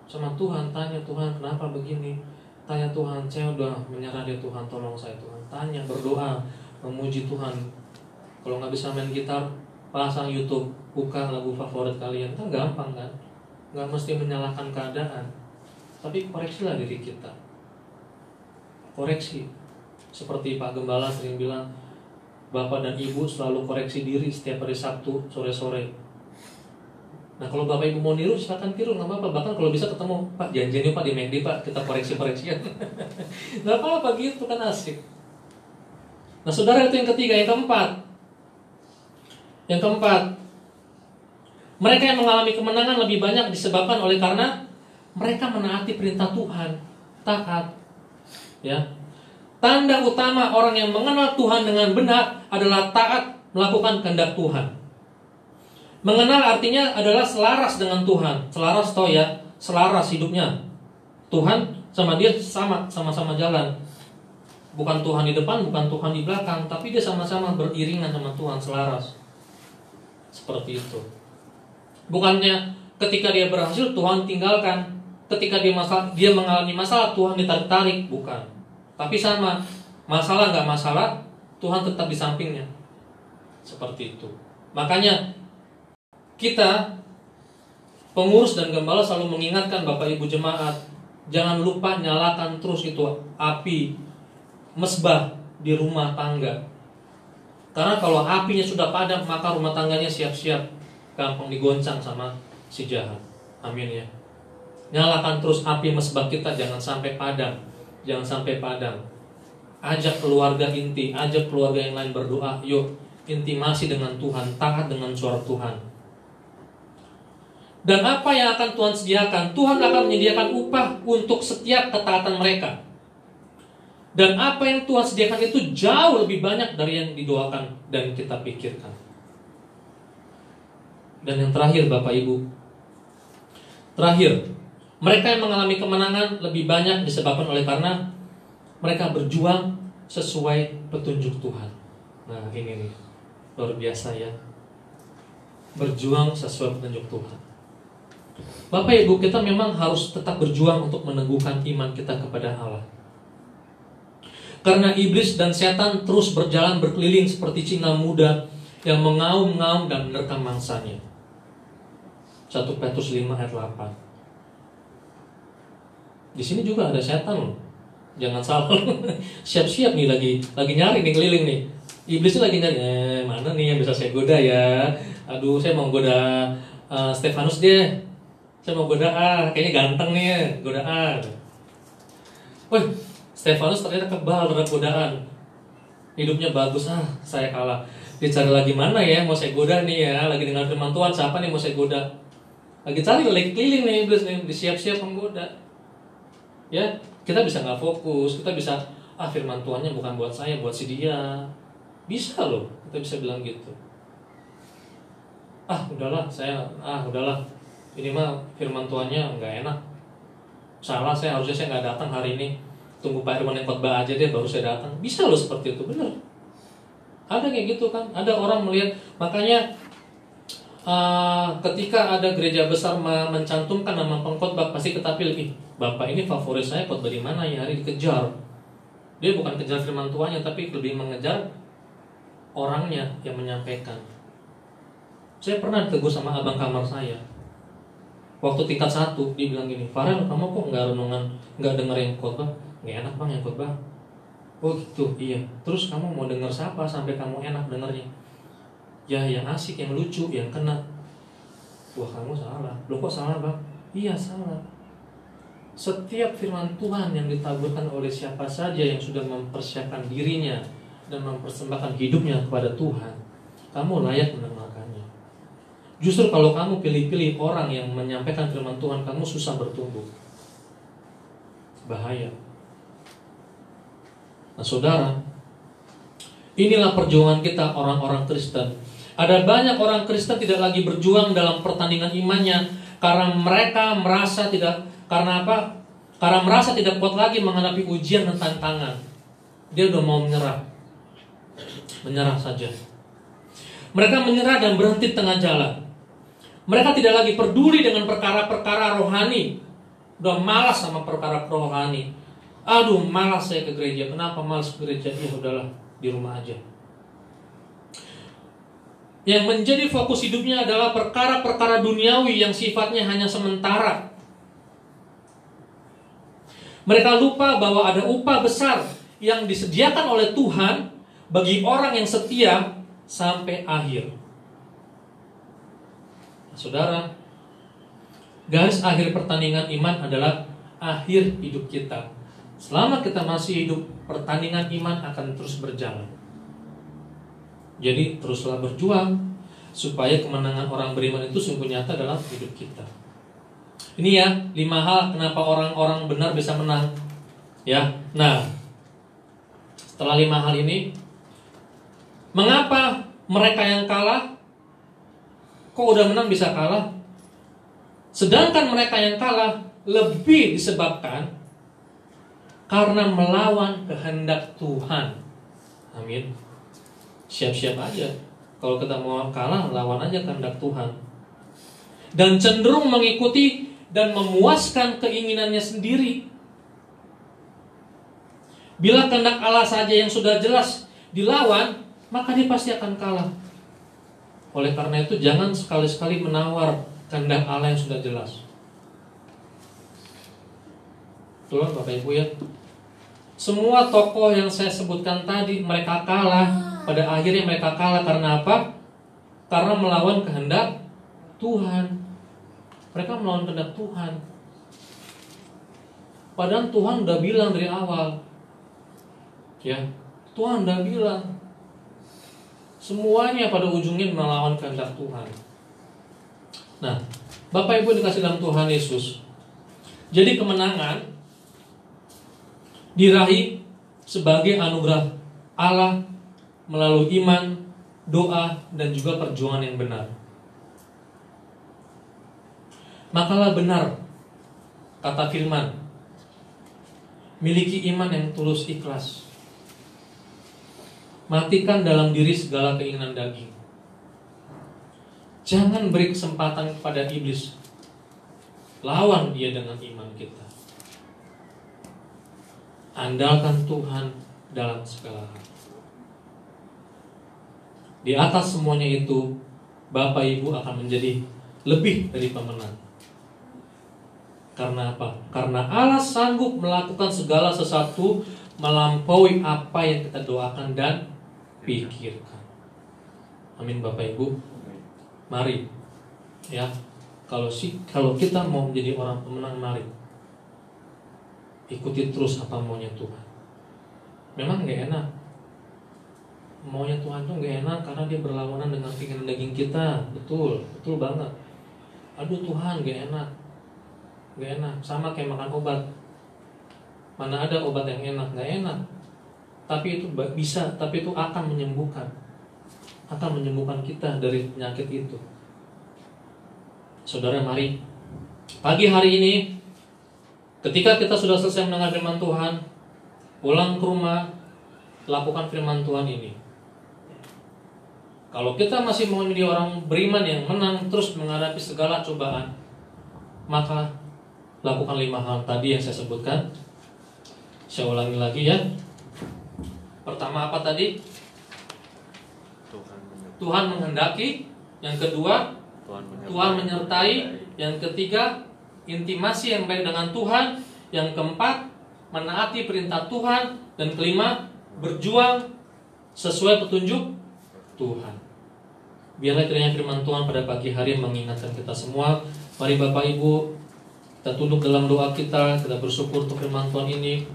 Sama Tuhan, tanya Tuhan kenapa begini. Tanya Tuhan, saya udah menyerah di Tuhan, tolong saya Tuhan. Tanya, berdoa, memuji Tuhan. Kalau nggak bisa main gitar, pasang YouTube, buka lagu favorit kalian. Kan gampang kan? Nggak mesti menyalahkan keadaan. Tapi koreksilah diri kita. Koreksi. Seperti Pak Gembala sering bilang, Bapak dan Ibu selalu koreksi diri setiap hari Sabtu sore-sore. Nah kalau Bapak Ibu mau niru silakan tiru, nggak apa-apa. Bahkan kalau bisa ketemu Pak, janjian yuk Pak di McD Pak, kita koreksi-koreksian. Nggak apa-apa gitu kan, asik. Nah saudara, itu yang ketiga. Yang keempat, mereka yang mengalami kemenangan lebih banyak disebabkan oleh karena mereka menaati perintah Tuhan, taat. Ya, tanda utama orang yang mengenal Tuhan dengan benar adalah taat melakukan kehendak Tuhan. Mengenal artinya adalah selaras dengan Tuhan. Selaras toh ya, selaras hidupnya. Tuhan sama dia sama-sama jalan. Bukan Tuhan di depan, bukan Tuhan di belakang, tapi dia sama-sama beriringan sama Tuhan, selaras. Seperti itu. Bukannya ketika dia berhasil Tuhan tinggalkan, ketika dia mengalami masalah Tuhan ditarik-tarik, bukan. Tapi sama, masalah nggak masalah, Tuhan tetap di sampingnya. Seperti itu. Makanya kita pengurus dan gembala selalu mengingatkan Bapak Ibu jemaat, jangan lupa nyalakan terus itu api mesbah di rumah tangga. Karena kalau apinya sudah padam, maka rumah tangganya siap-siap gampang digoncang sama si jahat. Amin ya. Nyalakan terus api mesbah kita, jangan sampai padam. Jangan sampai padam. Ajak keluarga inti, ajak keluarga yang lain berdoa. Yuk, intimasi dengan Tuhan, taat dengan suara Tuhan. Dan apa yang akan Tuhan sediakan? Tuhan akan menyediakan upah untuk setiap ketaatan mereka. Dan apa yang Tuhan sediakan itu jauh lebih banyak dari yang didoakan dan kita pikirkan. Dan yang terakhir Bapak Ibu, terakhir, mereka yang mengalami kemenangan lebih banyak disebabkan oleh karena mereka berjuang sesuai petunjuk Tuhan. Nah ini nih, luar biasa ya. Berjuang sesuai petunjuk Tuhan. Bapak Ibu, kita memang harus tetap berjuang untuk meneguhkan iman kita kepada Allah. Karena iblis dan setan terus berjalan berkeliling seperti singa muda yang mengaum-ngaum dan menerkam mangsanya. 1 Petrus 5 ayat 8. Di sini juga ada setan loh. Jangan salah. Siap-siap nih lagi nyari nih, keliling nih. Iblis itu lagi nyari, mana nih yang bisa saya goda ya? Aduh, saya mau goda Stefanus deh. Saya mau goda kayaknya ganteng nih ya, godaan. Wah, Stefanus ternyata kebal terhadap godaan. Hidupnya bagus, saya kalah. Dicari lagi mana ya mau saya goda nih ya? Lagi dengar firman Tuhan, siapa nih mau saya goda? Lagi cari, lagi keliling nih iblis nih, disiap-siap menggoda. Ya, kita bisa nggak fokus, kita bisa firman Tuhannya bukan buat saya, buat si dia. Bisa loh, kita bisa bilang gitu. Udahlah, udahlah. Ini mah firman Tuhannya nggak enak. Salah, harusnya saya nggak datang hari ini. Tunggu Pak Irwan yang khotbah aja deh baru saya datang. Bisa loh seperti itu, benar. Ada kayak gitu kan. Ada orang melihat, makanya ketika ada gereja besar mencantumkan nama pengkhotbah, pasti kita pilih, Bapak ini favorit saya, khotbah di mana ya, hari dikejar. Dia bukan kejar firman Tuhannya, tapi lebih mengejar orangnya yang menyampaikan. Saya pernah ditegur sama abang kamar saya. Waktu tingkat 1, dia bilang gini, Farel, kamu kok nggak renungan, nggak dengerin khotbah? Nggak enak bang yang khotbah. Oh gitu, iya. Terus kamu mau denger siapa sampai kamu enak dengernya? Ya yang asik, yang lucu, yang kena. Wah kamu salah. Loh kok salah bang? Iya salah. Setiap firman Tuhan yang ditaburkan oleh siapa saja yang sudah mempersiapkan dirinya dan mempersembahkan hidupnya kepada Tuhan, kamu layak mendengarkannya. Justru kalau kamu pilih-pilih orang yang menyampaikan firman Tuhan, kamu susah bertumbuh. Bahaya. Nah saudara, inilah perjuangan kita orang-orang Kristen. Ada banyak orang Kristen tidak lagi berjuang dalam pertandingan imannya karena mereka merasa tidak, karena apa? Karena merasa tidak kuat lagi menghadapi ujian dan tantangan. Dia udah mau menyerah saja. Mereka menyerah dan berhenti di tengah jalan. Mereka tidak lagi peduli dengan perkara-perkara rohani. Udah malas sama perkara rohani. Aduh, malas saya ke gereja. Kenapa malas ke gereja? Ya udahlah, di rumah aja. Yang menjadi fokus hidupnya adalah perkara-perkara duniawi yang sifatnya hanya sementara. Mereka lupa bahwa ada upah besar yang disediakan oleh Tuhan bagi orang yang setia sampai akhir. Nah, saudara, garis akhir pertandingan iman adalah akhir hidup kita. Selama kita masih hidup, pertandingan iman akan terus berjalan. Jadi teruslah berjuang supaya kemenangan orang beriman itu sungguh nyata dalam hidup kita. Ini ya 5 hal kenapa orang-orang benar bisa menang. Ya, nah setelah 5 hal ini, mengapa mereka yang kalah kok udah menang bisa kalah? Sedangkan mereka yang kalah lebih disebabkan karena melawan kehendak Tuhan. Amin. Siap-siap aja. Kalau kita mau kalah, lawan aja kehendak Tuhan. Dan cenderung mengikuti dan memuaskan keinginannya sendiri. Bila kehendak Allah saja yang sudah jelas dilawan, maka dia pasti akan kalah. Oleh karena itu jangan sekali-sekali menawar kehendak Allah yang sudah jelas. Betul Bapak Ibu ya. Semua tokoh yang saya sebutkan tadi mereka kalah. Pada akhirnya mereka kalah karena apa? Karena melawan kehendak Tuhan. Mereka melawan kehendak Tuhan. Padahal Tuhan udah bilang dari awal. Ya, Tuhan udah bilang. Semuanya pada ujungnya melawan kehendak Tuhan. Nah, Bapak Ibu dikasih dalam Tuhan Yesus. Jadi kemenangan diraih sebagai anugerah Allah melalui iman, doa, dan juga perjuangan yang benar. Makalah benar, kata firman, miliki iman yang tulus ikhlas. Matikan dalam diri segala keinginan daging. Jangan beri kesempatan kepada iblis. Lawan dia dengan iman kita. Andalkan Tuhan dalam segala hal. Di atas semuanya itu, Bapak Ibu akan menjadi lebih dari pemenang. Karena apa? Karena Allah sanggup melakukan segala sesuatu melampaui apa yang kita doakan dan pikirkan. Amin Bapak Ibu. Mari ya, kalau kita mau menjadi orang pemenang, mari ikuti terus apa maunya Tuhan. Memang gak enak, maunya Tuhan tuh gak enak karena dia berlawanan dengan keinginan daging kita. Betul banget. Aduh Tuhan gak enak. Sama kayak makan obat. Mana ada obat yang enak? Gak enak. Tapi itu bisa, tapi itu akan menyembuhkan kita dari penyakit itu. Saudara, mari pagi hari ini, ketika kita sudah selesai mendengar firman Tuhan, pulang ke rumah, lakukan firman Tuhan ini. Kalau kita masih mau menjadi orang beriman yang menang terus menghadapi segala cobaan, maka lakukan 5 hal tadi yang saya sebutkan. Saya ulangi lagi ya. Pertama apa tadi? Tuhan menghendaki. Yang kedua, Tuhan menyertai. Yang ketiga, intimasi yang baik dengan Tuhan. Yang keempat, menaati perintah Tuhan. Dan kelima, berjuang sesuai petunjuk Tuhan. Biarlah kiranya firman Tuhan pada pagi hari mengingatkan kita semua. Mari Bapak Ibu, kita tunduk dalam doa kita bersyukur untuk firman Tuhan ini.